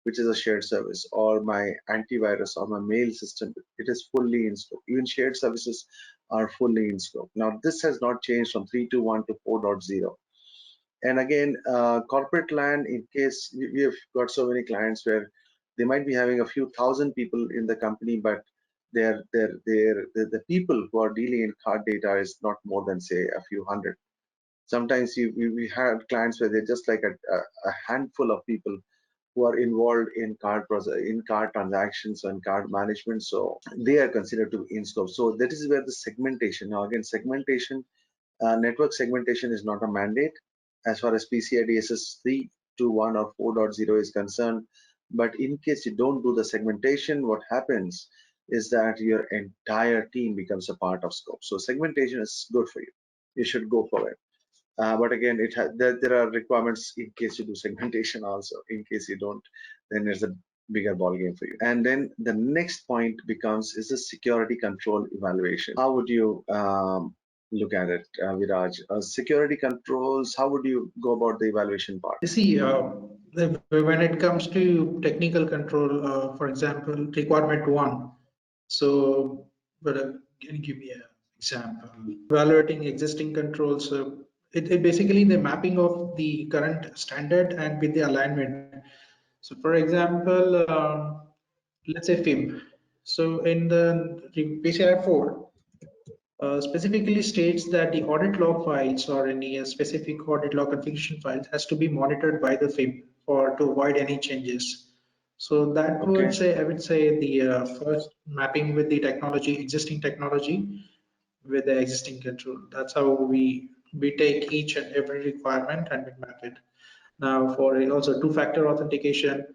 which is a shared service, or my antivirus or my mail system. It is fully in scope. Even shared services are fully in scope. Now, this has not changed from 3.1 to 4.0. And again, corporate LAN, in case we have got so many clients where they might be having a few thousand people in the company, but the people who are dealing in card data is not more than, say, a few hundred. Sometimes we had clients where they're just like a handful of people who are involved in card transactions and card management. So they are considered to be in scope. So that is where the segmentation. Now again, segmentation, network segmentation is not a mandate as far as PCI DSS 3.1 or 4.0 is concerned. But in case you don't do the segmentation, what happens is that your entire team becomes a part of scope. So segmentation is good for you. You should go for it. But again, there are requirements in case you do segmentation also. In case you don't, then there's a bigger ball game for you. And then the next point becomes is the security control evaluation. How would you look at it, Viraj? Security controls, how would you go about the evaluation part? You see, when it comes to technical control, for example, requirement one. So, can you give me an example? Evaluating existing controls. It basically the mapping of the current standard and with the alignment. So, for example, let's say FIM. So, in the PCI 4, specifically states that the audit log files or any specific audit log configuration files has to be monitored by the FIM for to avoid any changes. So that Okay. I would say the first mapping with the technology, existing technology with the existing control. That's how we take each and every requirement and we map it. Now for also two-factor authentication.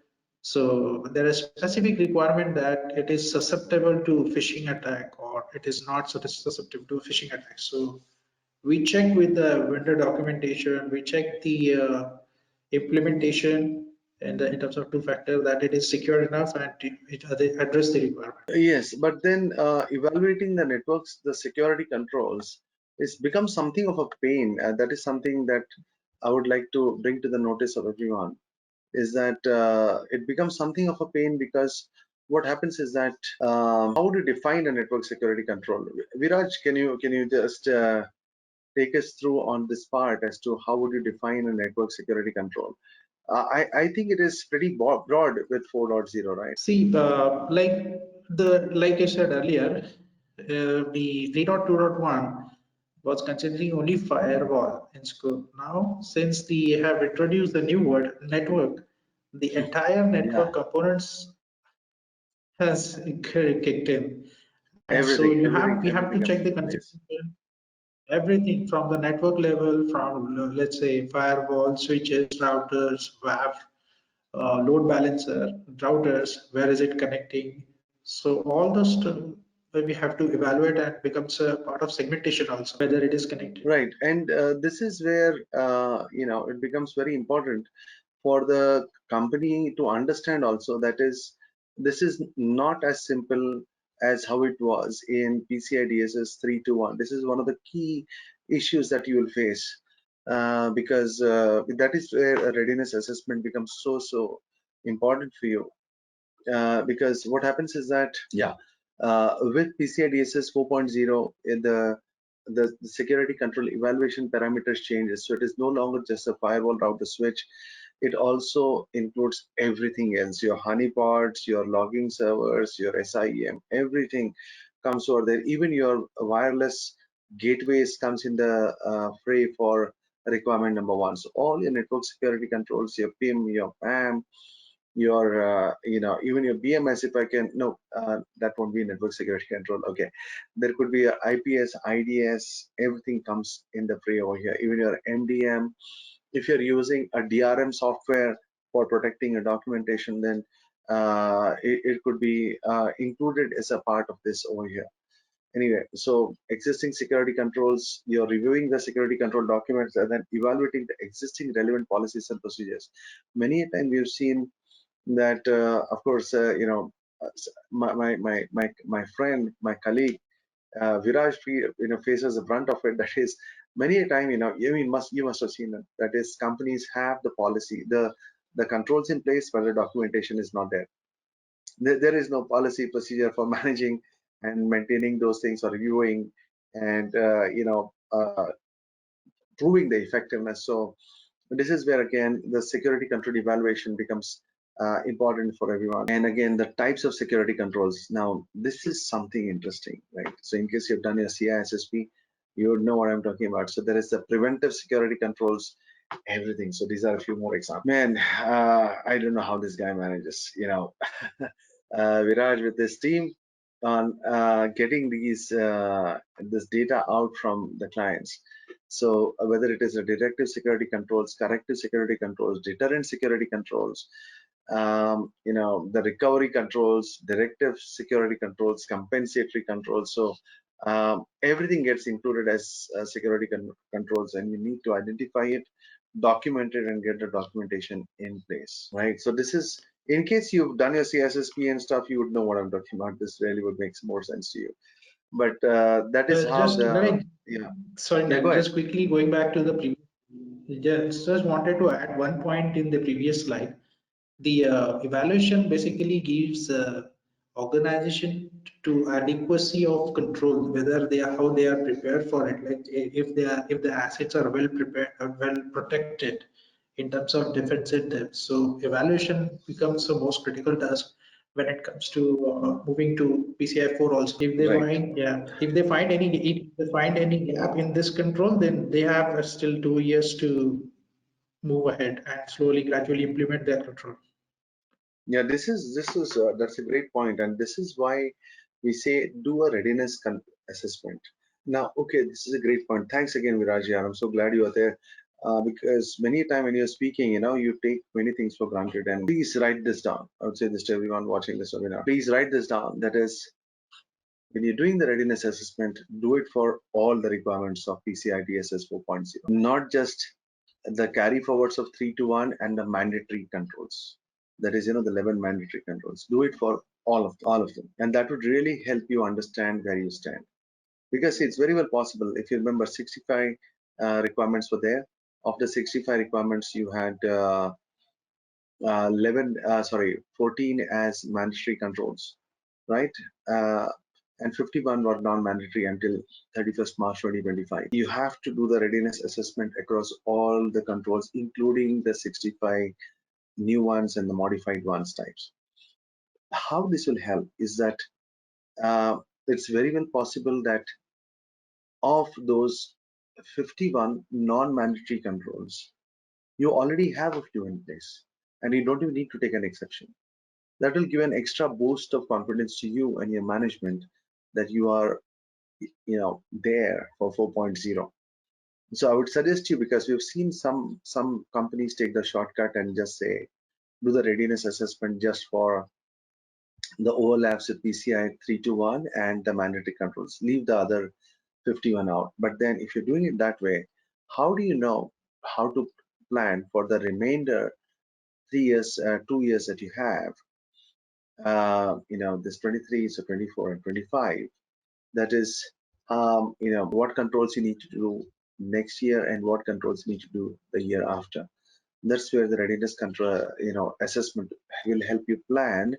So there is specific requirement that it is susceptible to phishing attack or it is not susceptible to phishing attack. So we check with the vendor documentation, we check the implementation in terms of two-factor that it is secure enough and it address the requirement. Yes, but then evaluating the networks, the security controls, is becomes something of a pain. That is something that I would like to bring to the notice of everyone. Is that it becomes something of a pain because what happens is that how to define a network security control? Viraj, can you just take us through on this part as to how would you define a network security control? I think it is pretty broad with 4.0, right? See, like I said earlier, the 3.2.1 was considering only firewall in scope. Now, since they have introduced the new word network, the entire Yeah, network components has kicked in, and so everything, everything, we have to everything comes check the into place. configuration, everything from the network level, from let's say firewall, switches, routers, WAF, load balancer, routers, where is it connecting? So all those stuff we have to evaluate and becomes a part of segmentation also, whether it is connected. Right, and this is where it becomes very important for the company to understand also that is this is not as simple as how it was in PCI DSS 321. This is one of the key issues that you will face because that is where a readiness assessment becomes so important for you because what happens is that with PCI DSS 4.0 in the security control evaluation parameters changes, so it is no longer just a firewall router switch. It also includes everything else, your honeypots, your logging servers, your SIEM, everything comes over there. Even your wireless gateways comes in the fray for requirement number one. So all your network security controls, your PIM, your PAM, your even your BMS, if I can, no, that won't be network security control. Okay, there could be a IPS, IDS, everything comes in the fray over here. Even your MDM, if you're using a DRM software for protecting a documentation, then it could be included as a part of this over here. Anyway, so existing security controls, you're reviewing the security control documents and then evaluating the existing relevant policies and procedures. Many a time we've seen that, of course, my friend, my colleague, Viraj, faces the brunt of it. That is, many a time, you must have seen it. That is, companies have the policy, the controls in place, but the documentation is not there. There is no policy procedure for managing and maintaining those things or reviewing and proving the effectiveness. So this is where again the security control evaluation becomes important for everyone. And again, the types of security controls. Now, this is something interesting, right? So in case you've done your CISSP, you would know what I'm talking about. So there is the preventive security controls, everything. So these are a few more examples. Man, I don't know how this guy manages, Viraj with this team on getting this data out from the clients. So whether it is a directive security controls, corrective security controls, deterrent security controls, the recovery controls, directive security controls, compensatory controls. So everything gets included as security controls, and you need to identify it, document it, and get the documentation in place, right? So this is, in case you've done your CSSP and stuff, you would know what I'm talking about. This really would make more sense to you. But that is how Just the, very sorry, yeah, go ahead. just quickly going back to the previous. Just wanted to add one point in the previous slide. The evaluation basically gives organization to adequacy of control, whether they are how they are prepared for it. Like if the assets are well prepared, well protected in terms of defensive depth. So evaluation becomes the most critical task when it comes to moving to PCI 4 also. If they Right. find if they find any gap in this control, then they have still 2 years to move ahead and slowly gradually implement their control. Yeah, this is that's a great point, and this is why we say do a readiness assessment. Now, okay, this is a great point. Thanks again, Viraj. I'm so glad you are there. because many time when you're speaking, you take many things for granted. And please write this down. I would say this to everyone watching this webinar. Please write this down. That is, when you're doing the readiness assessment, do it for all the requirements of PCI DSS 4.0, not just the carry forwards of 3 to 1 and the mandatory controls. That is, the 11 mandatory controls. Do it for all of them, and that would really help you understand where you stand. Because it's very well possible, if you remember, 65 requirements were there. Of the 65 requirements, you had 14 as mandatory controls, right? And 51 were non-mandatory until 31st March 2025. You have to do the readiness assessment across all the controls, including the 65 new ones and the modified ones types. How this will help is that it's very well possible that of those 51 non-mandatory controls, you already have a few in place, and you don't even need to take an exception. That will give an extra boost of confidence to you and your management that you are, there for 4.0. So I would suggest you, because we've seen some companies take the shortcut and just say, do the readiness assessment just for the overlaps with PCI 3 to 1 and the mandatory controls. Leave the other 51 out. But then if you're doing it that way, how do you know how to plan for the remainder 3 years, 2 years that you have? This 23, so 24 and 25. That is, what controls you need to do next year and what controls you need to do the year after. That's where the readiness control, assessment will help you plan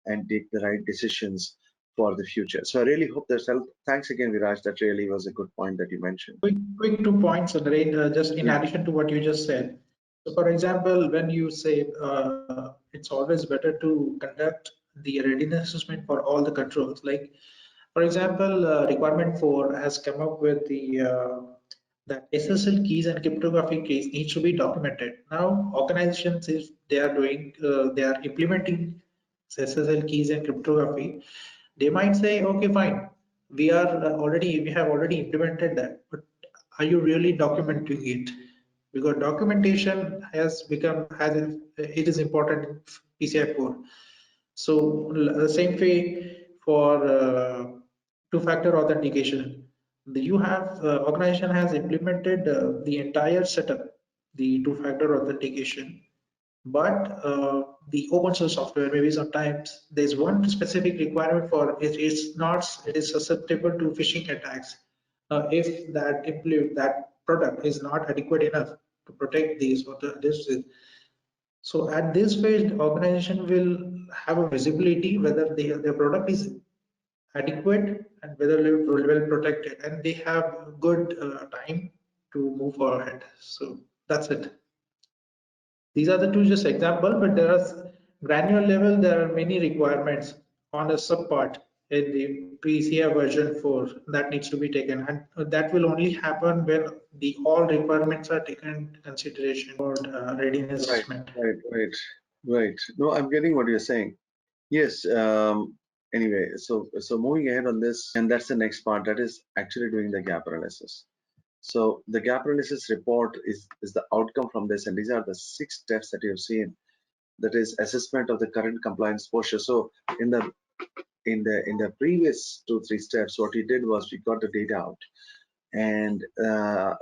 and take the right decisions for the future. So I really hope that's helped. Thanks again, Viraj. That really was a good point that you mentioned. Quick 2 points, Naren, just in Yeah. addition to what you just said. So, for example, when you say it's always better to conduct the readiness assessment for all the controls, like for example, requirement 4 has come up with the that SSL keys and cryptography keys needs to be documented. Now, organizations, if they are doing, they are implementing SSL keys and cryptography, they might say, okay, fine, we have already implemented that, but are you really documenting it? Because documentation it is important in PCI 4. So the same way for two-factor authentication, organization has implemented the entire setup, the two-factor authentication, but the open source software, maybe sometimes there's one specific requirement for it. It is susceptible to phishing attacks. If that product is not adequate enough to protect these or this. So at this phase, organization will have a visibility whether their product is adequate and whether well protected, and they have good time to move forward. So that's it. These are the two just example, but there are granular level. There are many requirements on a subpart in the PCI version 4 that needs to be taken, and that will only happen when the all requirements are taken into consideration for readiness assessment. Right. No, I'm getting what you're saying. Yes. Anyway, so moving ahead on this, and that's the next part. That is actually doing the gap analysis. So the gap analysis report is the outcome from this, and these are the 6 steps that you have seen. That is assessment of the current compliance posture. So in the previous 2-3 steps, what we did was we got the data out, and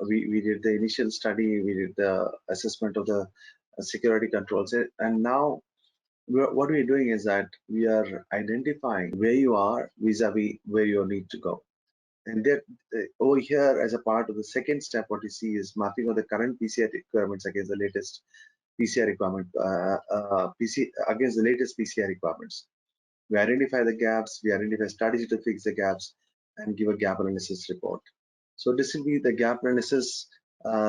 we did the initial study, we did the assessment of the security controls, and now what we're doing is that we are identifying where you are vis-a-vis where you need to go. And that over here, as a part of the second step, what you see is mapping of the current PCI requirements against the latest PCI requirement, against the latest PCI requirements. We identify the gaps, we identify strategy to fix the gaps, and give a gap analysis report. So this will be the gap analysis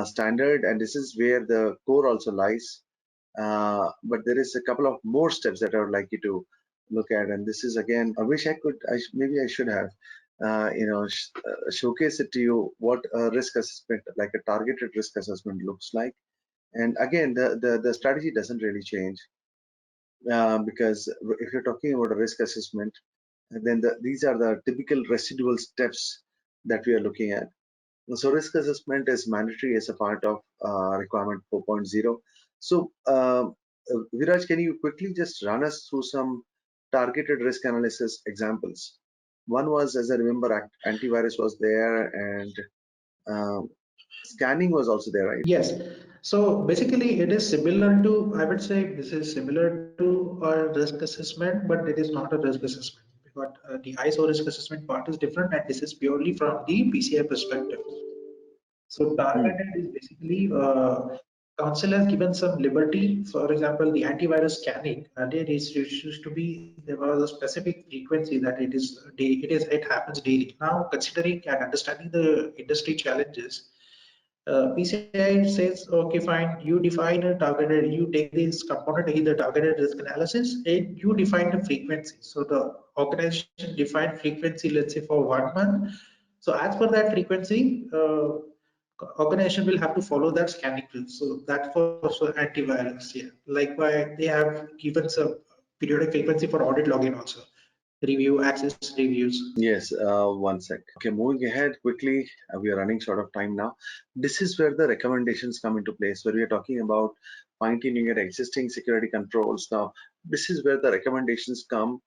standard, and this is where the core also lies. But there is a couple of more steps that I would like you to look at, and this is again, I wish I could, maybe I should have, showcase it to you what a risk assessment, like a targeted risk assessment, looks like. And again, the strategy doesn't really change, because if you're talking about a risk assessment, then these are the typical residual steps that we are looking at. So risk assessment is mandatory as a part of requirement 4.0. So Viraj, can you quickly just run us through some targeted risk analysis examples? One was, as I remember, antivirus was there, and um, scanning was also there, right? Yes. So basically, it is similar to, I would say this is similar to a risk assessment, but it is not a risk assessment because the ISO risk assessment part is different, and this is purely from the PCI perspective. So Hmm. targeted is basically council has given some liberty. For example, the antivirus scanning earlier it used to be there was a specific frequency that it happens daily. Now considering and understanding the industry challenges, PCI says, okay, fine, you define a targeted, you take this component in the targeted risk analysis, and you define the frequency. So the organization define frequency, let's say for 1 month. So as per that frequency, organization will have to follow that scanning rule. So that for antivirus, yeah. Likewise, they have given some periodic frequency for audit login also, review access reviews. Yes, one sec. Okay, moving ahead quickly, we are running short of time now. This is where the recommendations come into place, where we are talking about fine-tuning your existing security controls. Now, this is where the recommendations come,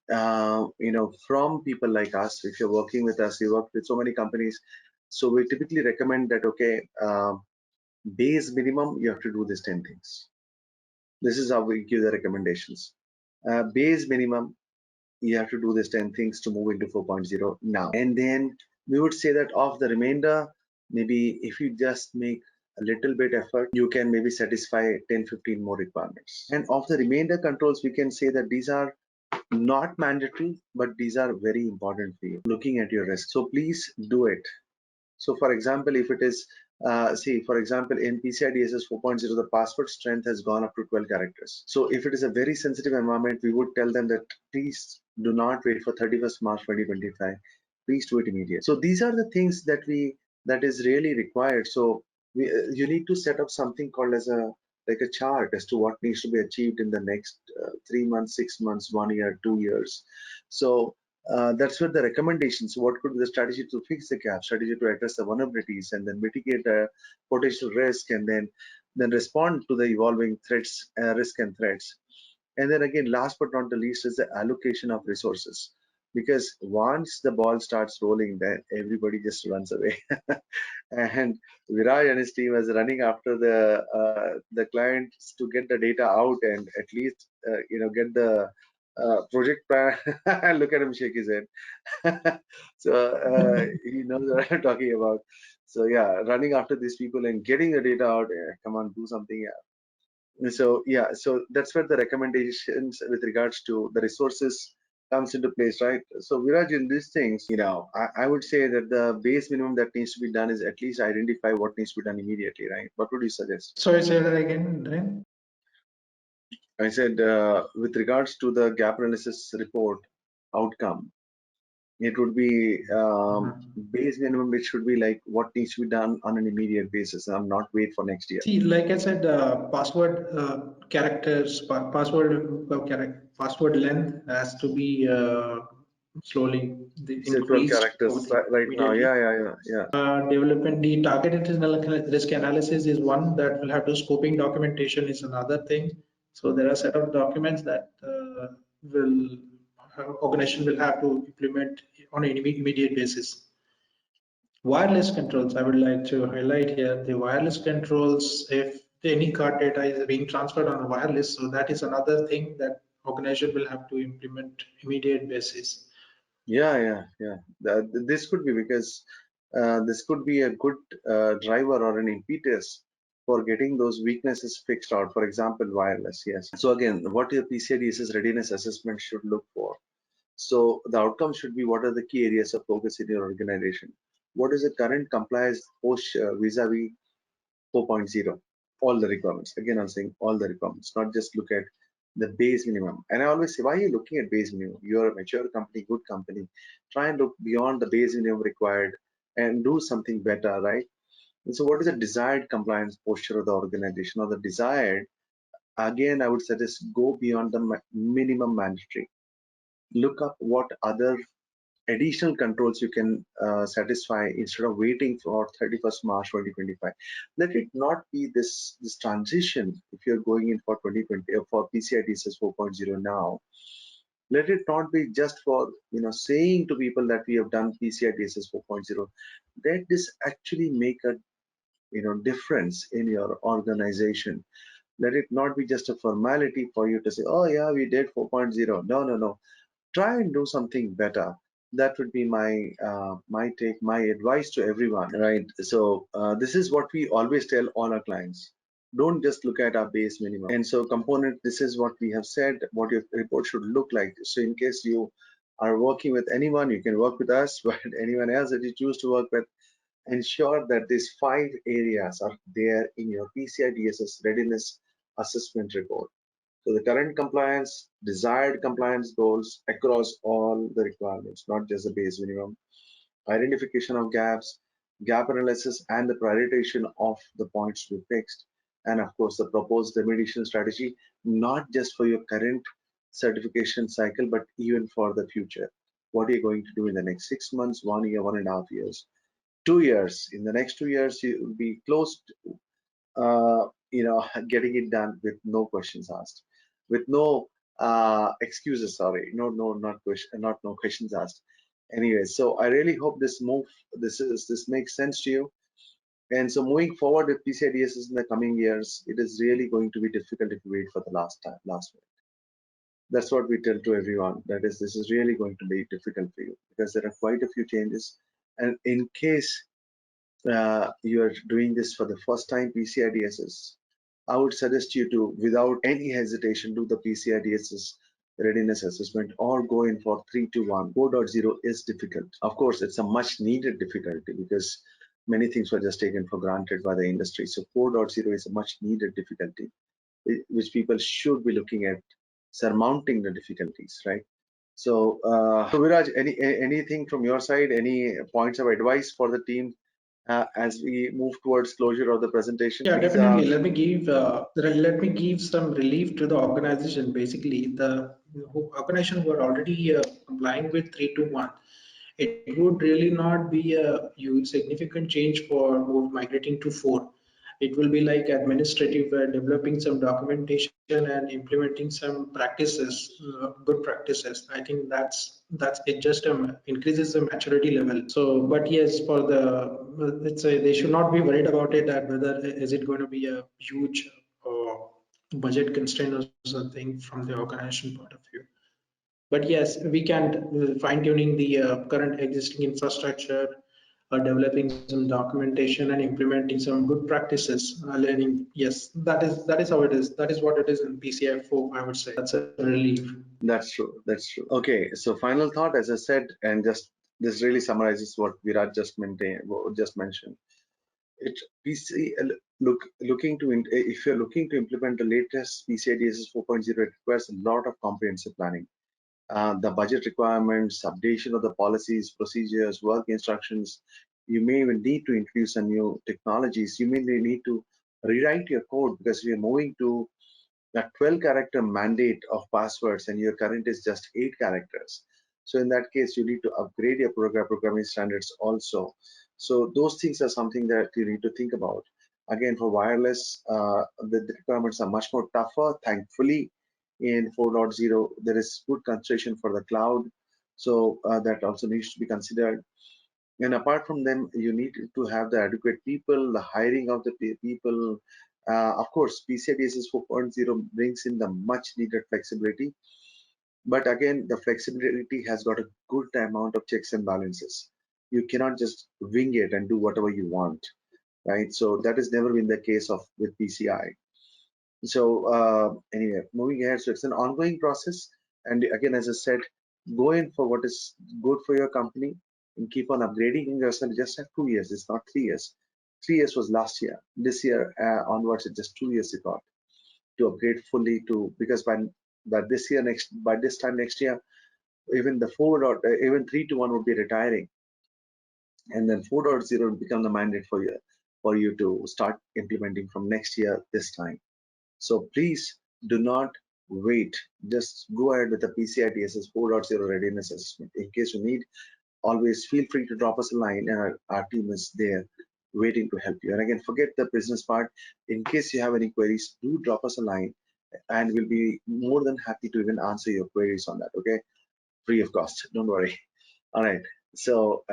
from people like us. If you're working with us, we work with so many companies. So we typically recommend that, okay, base minimum, you have to do these 10 things. This is how we give the recommendations. Base minimum, you have to do these 10 things to move into 4.0 now. And then we would say that of the remainder, maybe if you just make a little bit effort, you can maybe satisfy 10, 15 more requirements. And of the remainder controls, we can say that these are not mandatory, but these are very important for you, looking at your risk. So please do it. So for example, if it is, see, for example, in PCI DSS 4.0, the password strength has gone up to 12 characters. So if it is a very sensitive environment, we would tell them that please do not wait for 31st March 2025. Please do it immediately. So these are the things that is really required. So you need to set up something called as like a chart as to what needs to be achieved in the next 3 months, 6 months, 1 year, 2 years. So that's where the recommendations, what could be the strategy to fix the gap, strategy to address the vulnerabilities, and then mitigate potential risk, and then respond to the evolving threats, risk and threats. And then again, last but not the least is the allocation of resources. Because once the ball starts rolling, then everybody just runs away. And Viraj and his team is running after the clients to get the data out and at least get the project plan. Look at him shake his head. So he knows what I'm talking about. So yeah, running after these people and getting the data out. Come on, do something. So yeah, so that's where the recommendations with regards to the resources comes into place, right? So Viraj, in these things, I would say that the base minimum that needs to be done is at least identify what needs to be done immediately, right? What would you suggest? Sorry, say that again, Dhiren. I said with regards to the gap analysis report outcome, it would be base minimum, which should be like what needs to be done on an immediate basis and not wait for next year. See, like I said, password characters, password length has to be slowly Say 12 increased characters right now. immediately. Yeah, yeah, yeah, yeah. Development, the targeted risk analysis is one that will have to scoping documentation is another thing. So there are set of documents that will organization will have to implement on an immediate basis. Wireless controls, I would like to highlight here the wireless controls. If any card data is being transferred on a wireless, so that is another thing that organization will have to implement immediate basis. Yeah, yeah, yeah. This could be because this could be a good driver or an impetus for getting those weaknesses fixed out. For example, wireless. Yes. So again, what your PCI DSS readiness assessment should look for. So the outcome should be what are the key areas of focus in your organization? What is the current compliance posture vis-a-vis 4.0? All the requirements. Again, I'm saying all the requirements, not just look at the base minimum. And I always say, why are you looking at base minimum? You're a mature company, good company. Try and look beyond the base minimum required and do something better, right? And so what is the desired compliance posture of the organization, or the desired? Again, I would suggest go beyond the minimum mandatory. Look up what other additional controls you can satisfy instead of waiting for 31st March 2025. Let it not be this transition. If you're going in for 2020 for PCI DSS 4.0 now, let it not be just for saying to people that we have done PCI DSS 4.0. Let this actually make a difference in your organization. Let it not be just a formality for you to say, oh yeah, we did 4.0. No, no, no. Try and do something better. That would be my take, my advice to everyone, right? So this is what we always tell all our clients. Don't just look at our base minimum. And so component, this is what we have said, what your report should look like. So in case you are working with anyone, you can work with us, but anyone else that you choose to work with, ensure that these 5 areas are there in your PCI DSS readiness assessment report. So the current compliance, desired compliance goals across all the requirements, not just the base minimum, identification of gaps, gap analysis, and the prioritization of the points to be fixed, and of course the proposed remediation strategy, not just for your current certification cycle, but even for the future. What are you going to do in the next 6 months, 1 year, 1.5 years, 2 years? In the next 2 years, you will be close to getting it done with no questions asked, with no excuses. Sorry, not question, not no questions asked. Anyway, so I really hope this makes sense to you. And so moving forward with PCI DSS in the coming years, it is really going to be difficult if you wait for the last minute. That's what we tell to everyone. That is, this is really going to be difficult for you because there are quite a few changes. And in case you are doing this for the first time, PCI DSS, I would suggest you to, without any hesitation, do the PCI DSS readiness assessment or go in for 3-1. 4.0 is difficult. Of course, it's a much needed difficulty because many things were just taken for granted by the industry. So 4.0 is a much needed difficulty, which people should be looking at surmounting the difficulties, right? So, Viraj, anything from your side? Any points of advice for the team as we move towards closure of the presentation? Yeah, definitely. Let me give some relief to the organization. Basically, the organization were already complying with 3-1. It would really not be a huge significant change for migrating to 4. It will be like administrative, developing some documentation and implementing some practices, good practices. I think that's it. Just increases the maturity level. So, but yes, for the let's say they should not be worried about it. That whether is it going to be a huge budget constraint or something from the organization point of view. But yes, we can fine tuning the current existing infrastructure, developing some documentation and implementing some good practices, learning. Yes, that is how it is. That is what it is in PCI 4. I would say that's a relief. That's true. That's true. Okay. So final thought, as I said, and just this really summarizes what Virat just mentioned. It PC looking to if you're looking to implement the latest PCI DSS 4.0, it requires a lot of comprehensive planning. The budget requirements, updation of the policies, procedures, work instructions. You may even need to introduce some new technologies. You may need to rewrite your code because we are moving to a 12-character mandate of passwords and your current is just 8 characters. So in that case, you need to upgrade your programming standards also. So those things are something that you need to think about. Again, for wireless, the requirements are much more tougher. Thankfully, in 4.0, there is good consideration for the cloud. So that also needs to be considered. And apart from them, you need to have the adequate people, the hiring of the people. Of course, PCI DSS 4.0 brings in the much needed flexibility. But again, the flexibility has got a good amount of checks and balances. You cannot just wing it and do whatever you want, right? So that has never been the case with PCI. So anyway, moving ahead, so it's an ongoing process. And again, as I said, go in for what is good for your company and keep on upgrading yourself. Just have 2 years. It's not 3 years. 3 years was last year. This year onwards, it's just 2 years you got to upgrade fully to, because by this time next year, even the 4 or even 3-1 would be retiring, and then 4.0 will become the mandate for you to start implementing from next year this time. So please do not wait. Just go ahead with the PCI DSS 4.0 readiness assessment. In case you need always feel free to drop us a line, and our team is there waiting to help you. And again, forget the business part. In case you have any queries, do drop us a line, and we'll be more than happy to even answer your queries on that. Okay, free of cost. Don't worry. All right. So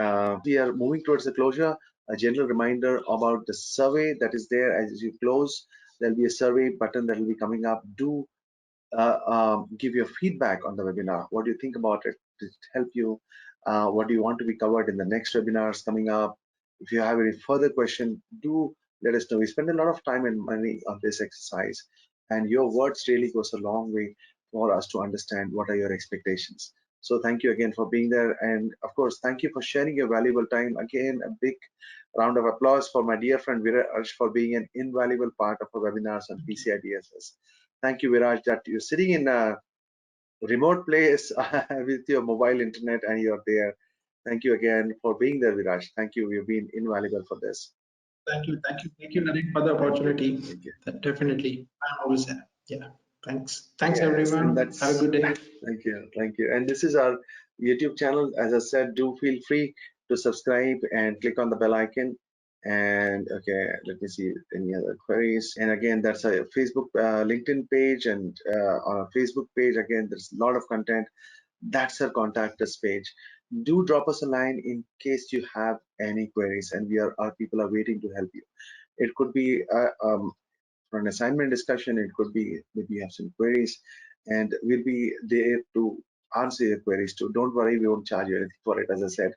we are moving towards the closure. A general reminder about the survey that is there as you close. There'll be a survey button that will be coming up. Do give your feedback on the webinar. What do you think about it? Did it help you? What do you want to be covered in the next webinars coming up? If you have any further question, do let us know. We spend a lot of time and money on this exercise, and your words really goes a long way for us to understand what are your expectations. So thank you again for being there, and of course, thank you for sharing your valuable time. Again, a big round of applause for my dear friend Viraj for being an invaluable part of our webinars on PCI DSS. Thank you, Viraj, that you're sitting in a remote place with your mobile internet and you're there. Thank you again for being there, Viraj. Thank you. You've been invaluable for this. Thank you, Naren, for the opportunity. Thank you. Definitely, I'm always there. Yeah, thanks. Thanks, Yes, everyone. Have a good day. Thank you. And this is our YouTube channel. As I said, do feel free to subscribe and click on the bell icon. And okay, let me see any other queries. And again, that's a Facebook, LinkedIn page, and on a Facebook page, again, there's a lot of content. That's our contact us page. Do drop us a line in case you have any queries, and our people are waiting to help you. It could be for an assignment discussion, it could be maybe you have some queries, and we'll be there to answer your queries too. Don't worry, we won't charge you anything for it, as I said.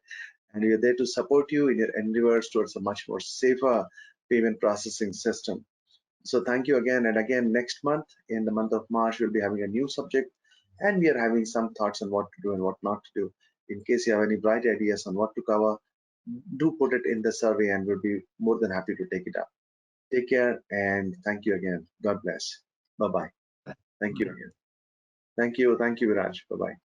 And we are there to support you in your endeavors towards a much more safer payment processing system. So thank you again. And again, next month, in the month of March, we'll be having a new subject, and we are having some thoughts on what to do and what not to do. In case you have any bright ideas on what to cover, do put it in the survey, and we'll be more than happy to take it up. Take care, and thank you again. God bless. Bye-bye. Thank you again. Thank you, Viraj. Bye-bye.